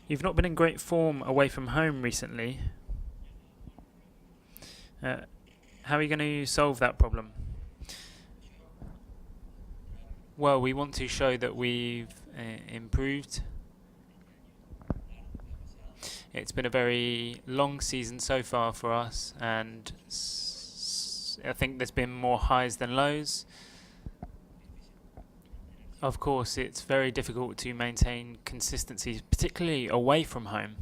You've not been in great form away from home recently. How are you going to solve that problem? Well, we want to show that we've improved. It's been a very long season so far for us, and I think there's been more highs than lows. Of course, it's very difficult to maintain consistency, particularly away from home.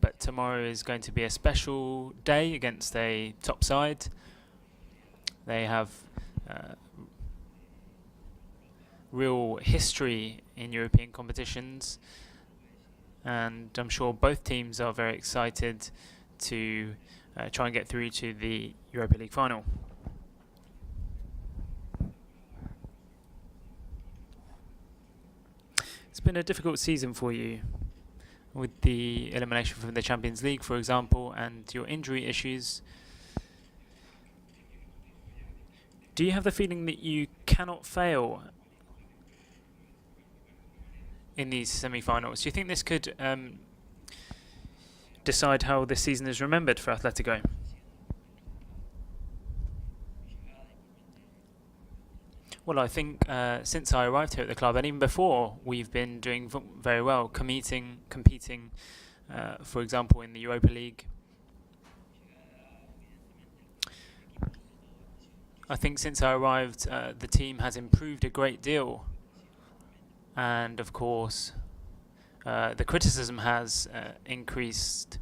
But tomorrow is going to be a special day against a top side. They have real history in European competitions, and I'm sure both teams are very excited to try and get through to the Europa League final. It's been a difficult season for you, with the elimination from the Champions League, for example, and your injury issues. Do you have the feeling that you cannot fail in these semi-finals? Do you think this could decide how this season is remembered for Atletico? Well, I think since I arrived here at the club, and even before, we've been doing very well, competing, for example, in the Europa League. I think since I arrived, the team has improved a great deal. And of course, the criticism has increased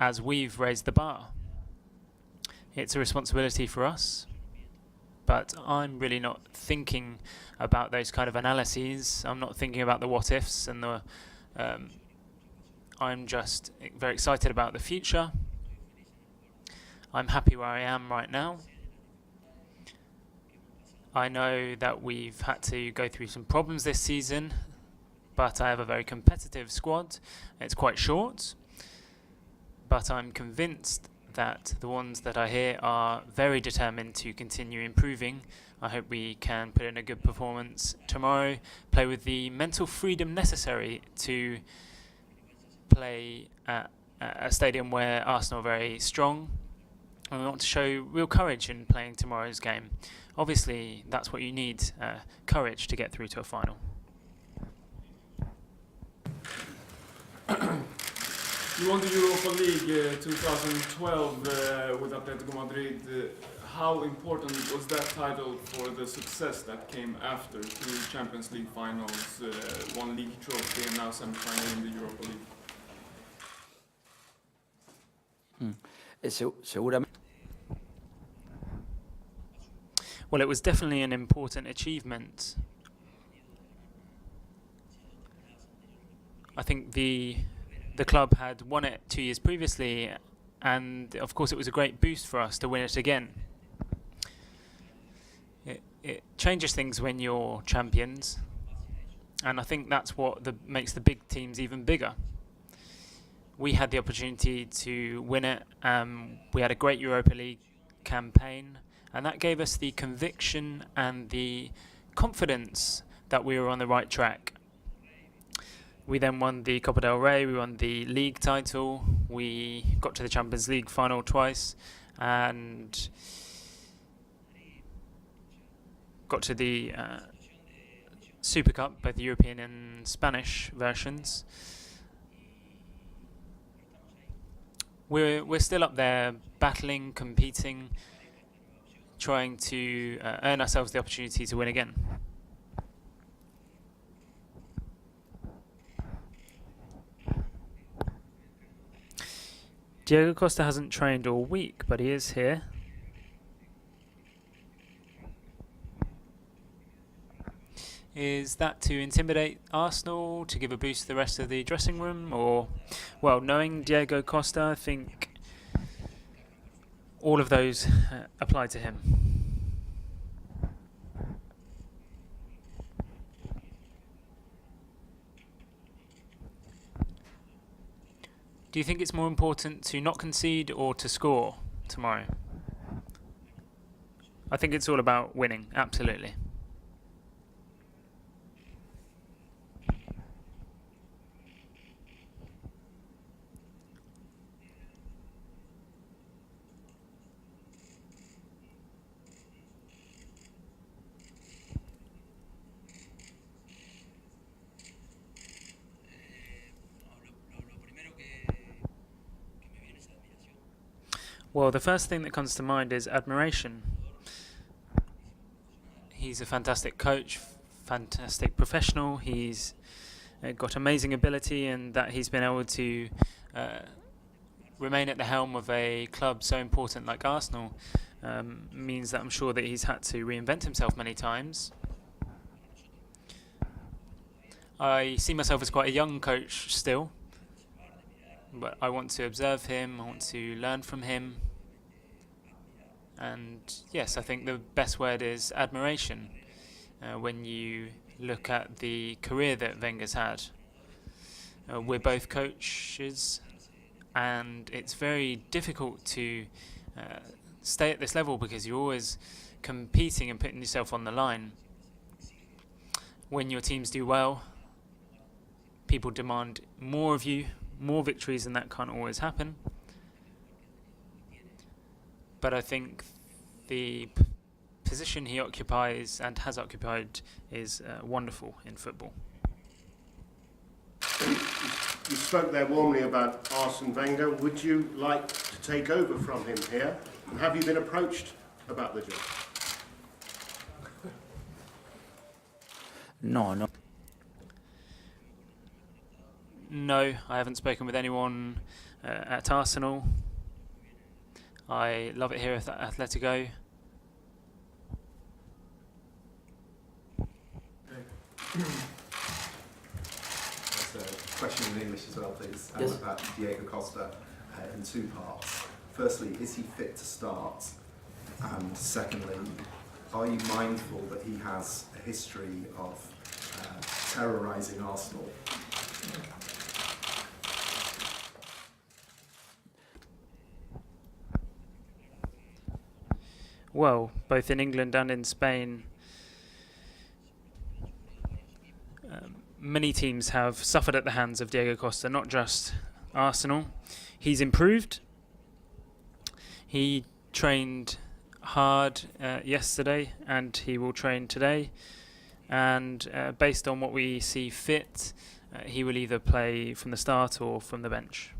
as we've raised the bar. It's a responsibility for us. But I'm really not thinking about those kind of analyses. I'm not thinking about the what-ifs, and I'm just very excited about the future. I'm happy where I am right now. I know that we've had to go through some problems this season, but I have a very competitive squad. It's quite short, but I'm convinced that the ones that are here are very determined to continue improving. I hope we can put in a good performance tomorrow, play with the mental freedom necessary to play at a stadium where Arsenal are very strong. And we want to show real courage in playing tomorrow's game. Obviously, that's what you need, courage to get through to a final. You won the Europa League 2012 with Atletico Madrid. How important was that title for the success that came after? 2 Champions League finals, 1 league trophy, and now semi-final in the Europa League? Well, it was definitely an important achievement. I think the club had won it 2 years previously, and of course it was a great boost for us to win it again. It changes things when you're champions, and I think that's what makes the big teams even bigger. We had the opportunity to win it. We had a great Europa League campaign, and that gave us the conviction and the confidence that we were on the right track. We then won the Copa del Rey, we won the league title, we got to the Champions League final twice, and got to the Super Cup, both the European and Spanish versions. We're still up there, battling, competing, trying to earn ourselves the opportunity to win again. Diego Costa hasn't trained all week, but he is here. Is that to intimidate Arsenal, to give a boost to the rest of the dressing room, or, well, knowing Diego Costa, I think all of those apply to him. Do you think it's more important to not concede or to score tomorrow? I think it's all about winning, absolutely. Well, the first thing that comes to mind is admiration. He's a fantastic coach, fantastic professional. He's got amazing ability, and that he's been able to remain at the helm of a club so important like Arsenal means that I'm sure that he's had to reinvent himself many times. I see myself as quite a young coach still, but I want to observe him, I want to learn from him. And yes, I think the best word is admiration when you look at the career that Wenger's had. We're both coaches, and it's very difficult to stay at this level because you're always competing and putting yourself on the line. When your teams do well, people demand more of you, more victories, and that can't always happen. But I think the position he occupies and has occupied is wonderful in football. You spoke there warmly about Arsene Wenger. Would you like to take over from him here? And have you been approached about the job? No. No, I haven't spoken with anyone at Arsenal. I love it here at Atletico. That's a question in English as well, please. Yes. About Diego Costa in two parts. Firstly, is he fit to start? And secondly, are you mindful that he has a history of terrorising Arsenal? Well, both in England and in Spain, many teams have suffered at the hands of Diego Costa, not just Arsenal. He's improved. He trained hard yesterday, and he will train today. And based on what we see fit, he will either play from the start or from the bench.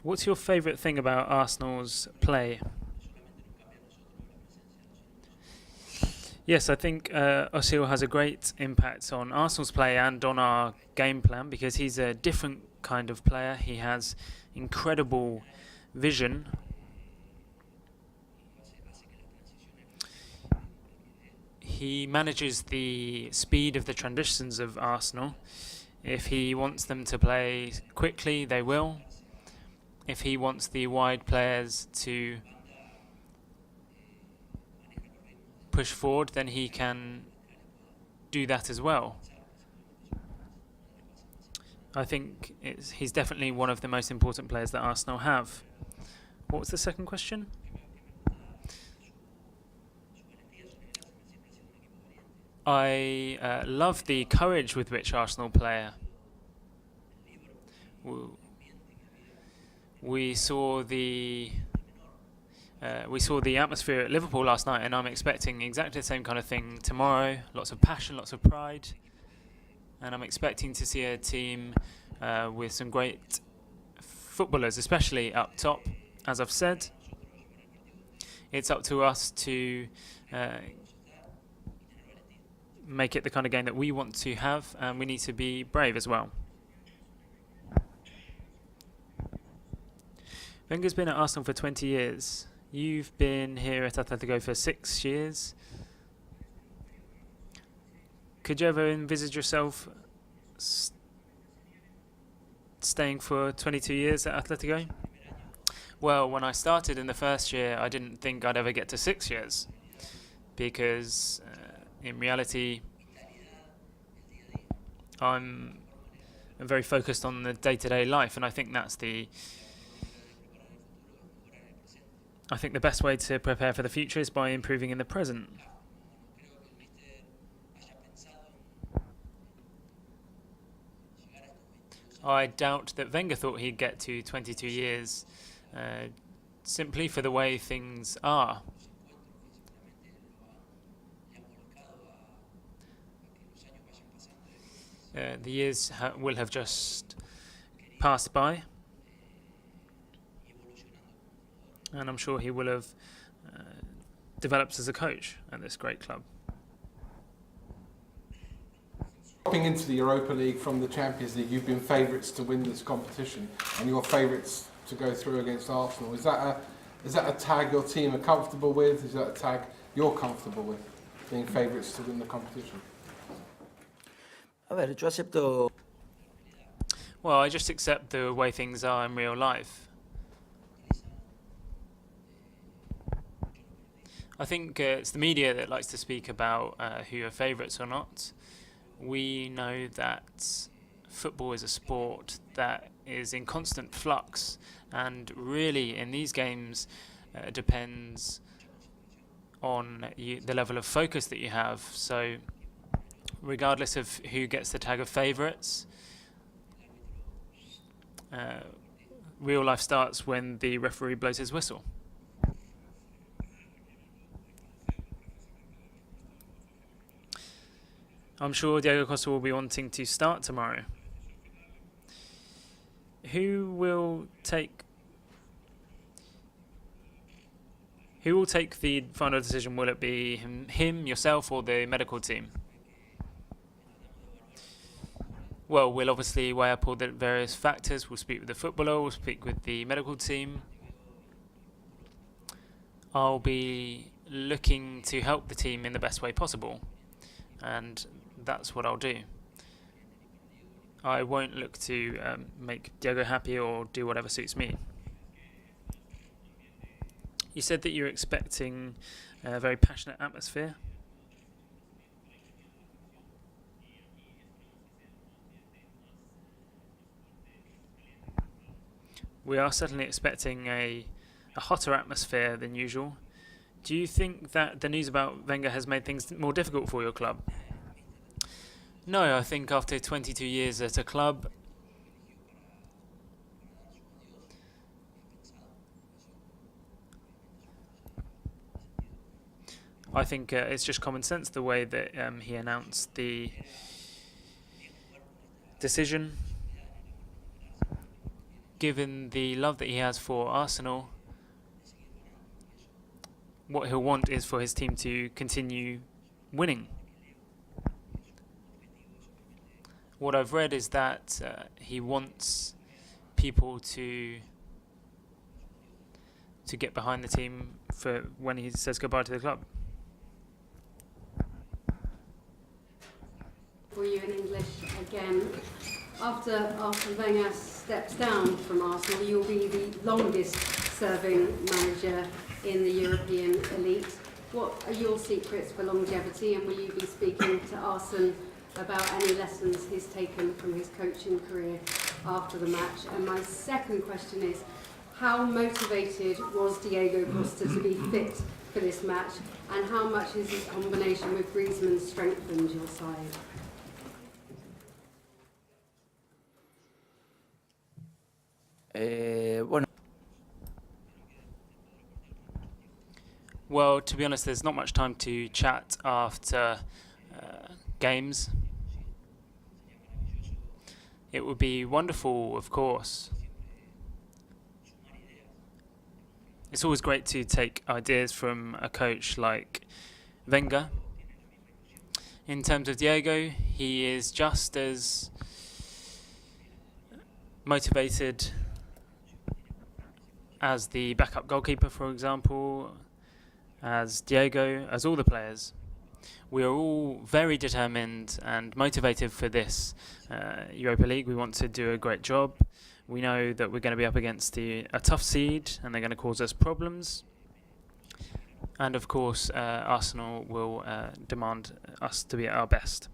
What's your favourite thing about Arsenal's play? Yes, I think Özil has a great impact on Arsenal's play and on our game plan because he's a different kind of player. He has incredible vision. He manages the speed of the transitions of Arsenal. If he wants them to play quickly, they will. If he wants the wide players to push forward, then he can do that as well. I think he's definitely one of the most important players that Arsenal have. What was the second question? I love the courage with which Arsenal play. We saw the atmosphere at Liverpool last night, and I'm expecting exactly the same kind of thing tomorrow. Lots of passion, lots of pride, and I'm expecting to see a team with some great footballers, especially up top. As I've said, it's up to us to make it the kind of game that we want to have, and we need to be brave as well. Wenger's been at Arsenal for 20 years. You've been here at Atletico for 6 years. Could you ever envisage yourself staying for 22 years at Atletico? Well, when I started in the first year, I didn't think I'd ever get to 6 years. because in reality I'm very focused on the day-to-day life, and I think the best way to prepare for the future is by improving in the present. I doubt that Wenger thought he'd get to 22 years simply for the way things are. The years will have just passed by, and I'm sure he will have developed as a coach at this great club. Dropping into the Europa League from the Champions League, you've been favourites to win this competition, and you're favourites to go through against Arsenal. Is that a tag your team are comfortable with? Is that a tag you're comfortable with, being favourites to win the competition? Well, I just accept the way things are in real life. I think it's the media that likes to speak about who are favourites or not. We know that football is a sport that is in constant flux, and really in these games depends on the level of focus that you have. So regardless of who gets the tag of favourites, real life starts when the referee blows his whistle. I'm sure Diego Costa will be wanting to start tomorrow. Who will take the final decision? Will it be him, yourself, or the medical team? Well, we'll obviously weigh up all the various factors. We'll speak with the footballer, we'll speak with the medical team. I'll be looking to help the team in the best way possible, and that's what I'll do. I won't look to make Diego happy or do whatever suits me. You said that you're expecting a very passionate atmosphere. We are certainly expecting a hotter atmosphere than usual. Do you think that the news about Wenger has made things more difficult for your club? No, I think after 22 years at a club, I think it's just common sense the way that he announced the decision. Given the love that he has for Arsenal, what he'll want is for his team to continue winning. What I've read is that he wants people to get behind the team for when he says goodbye to the club. For you in English again, after Arsene Wenger steps down from Arsenal, you'll be the longest serving manager in the European elite. What are your secrets for longevity, and will you be speaking to Arsene about any lessons he's taken from his coaching career after the match? And my second question is, how motivated was Diego Costa to be fit for this match, and how much has his combination with Griezmann strengthened your side? Well, to be honest, there's not much time to chat after games. It would be wonderful, of course. It's always great to take ideas from a coach like Wenger. In terms of Diego, he is just as motivated as the backup goalkeeper, for example, as Diego, as all the players. We are all very determined and motivated for this Europa League. We want to do a great job. We know that we're going to be up against a tough seed and they're going to cause us problems. And of course, Arsenal will demand us to be at our best.